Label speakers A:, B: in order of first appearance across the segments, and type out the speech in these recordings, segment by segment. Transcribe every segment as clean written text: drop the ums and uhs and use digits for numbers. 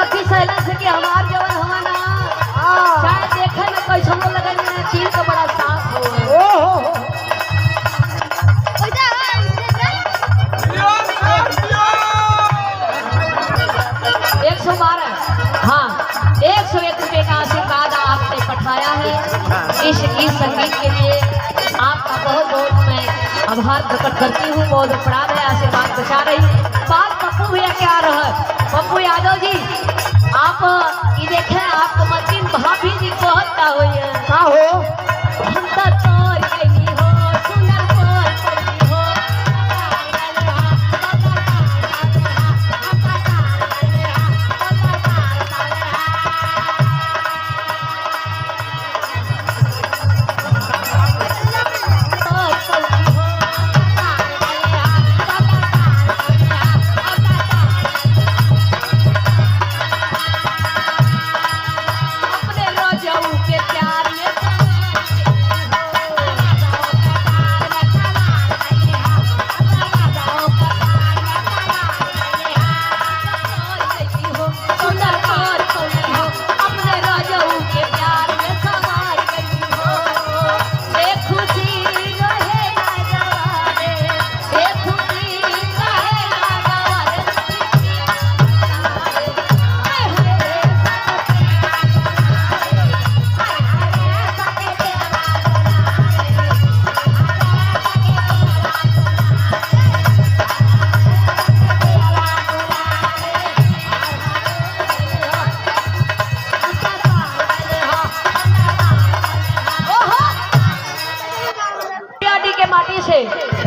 A: सखी सहेला से कि हमार जवन हवा ना चाहे देखे न कैसनो लगन में चील का बड़ा साफ हो।
B: ओहो
A: 112 हाँ 101 रुपये का आशीर्वाद आपने पठाया है। इस गीत संगीत के लिए आपका बहुत बहुत मैं आभार प्रकट करती हूँ। बहुत प्रणाम है, आशीर्वाद बचा रही। बात पप्पू भैया क्या रहा, पप्पू यादव जी आप ये देखें आपको मतीन भाभी जी बहुत का हुई है
B: का हो
A: हम तो तोर गई हो सुनर तोर गई हो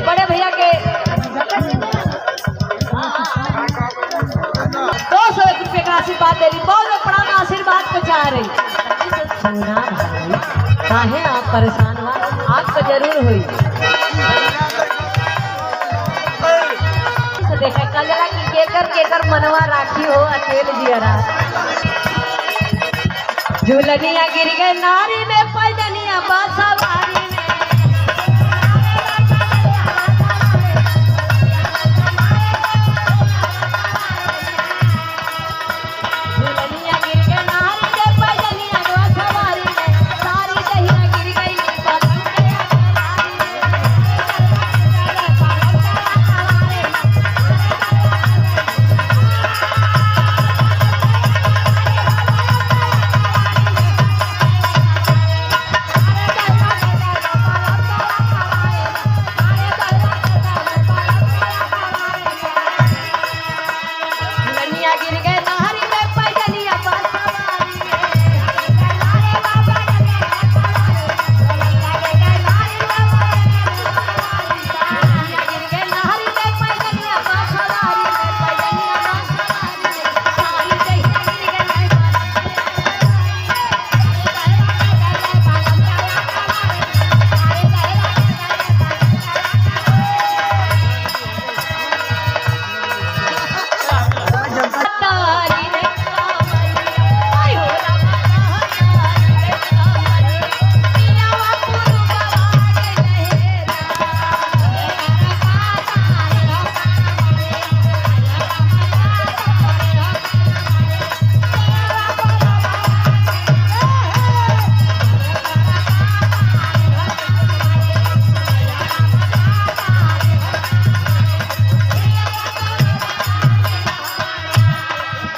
A: बड़े भैया के 201 रुपये का आशीर्वाद दे रही। बहुत प्रणाम आशीर्वाद को चाह रही। सोना भाई काहे आप परेशान हुआ, आपको जरूर हुई तो देखा कल जरा कि केकर मनवा राखी हो अकेले जियरा झूलनिया गिर गए नारी में पैजनिया बासवारी में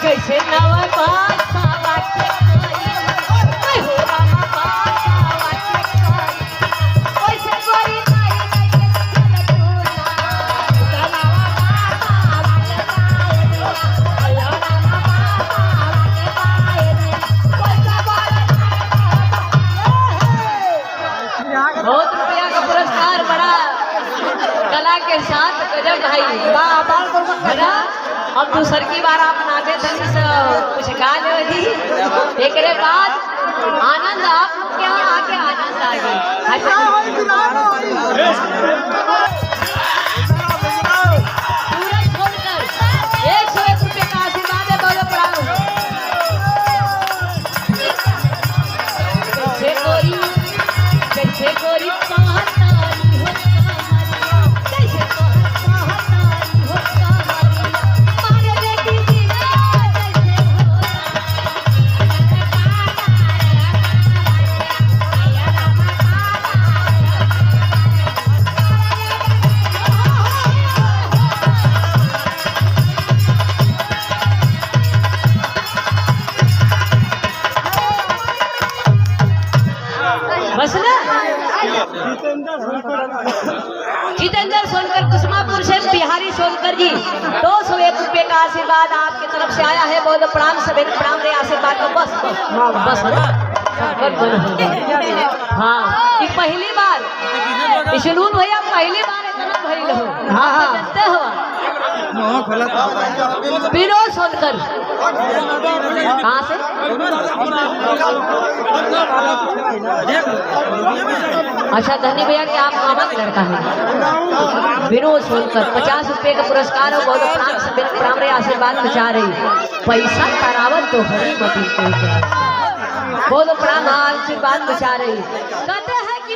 A: कैसे नवा पासा वाके कोई हो रामा पासा वाके कैसे गोरी ताई के तूना नवा पासा वाके कोई हो रामा पासा वाके कैसे गोरी बहुत रुपया का पुरस्कार बड़ा कला के साथ गजब भाई वाह बाल को अब दूसर की बार आप नाचे धनी से कुछ गा ली एक बाद आनंद आप लोग के यहाँ आके आनंद आ गई। सूरज छोड़कर 101 रुपये का आशीर्वाद है। बहुत प्रणाम। कैसे गोरी कहतारी हो कैसे कहतारी हो शंकर जी 201 रुपए का आशीर्वाद आपकी तरफ से आया है। बहुत प्रणाम, सभी प्रणाम रे आशीर्वाद को। बस हाँ, ये पहली बार विष्णु भैया पहली बार इतना भइल हो। हाँ जानते हो विनोद सोनकर कहाँ से? अच्छा धनी भैया कि आप मामा का लड़का है। विनोद सोनकर 50 रुपए का पुरस्कार हो। बहुत प्रणाम, सभी प्रणाम रे आशीर्वाद बचा रही। पैसा करावत तो हरी मती बहुत प्रणाम आशीर्वाद बचा रही। कहते हैं कि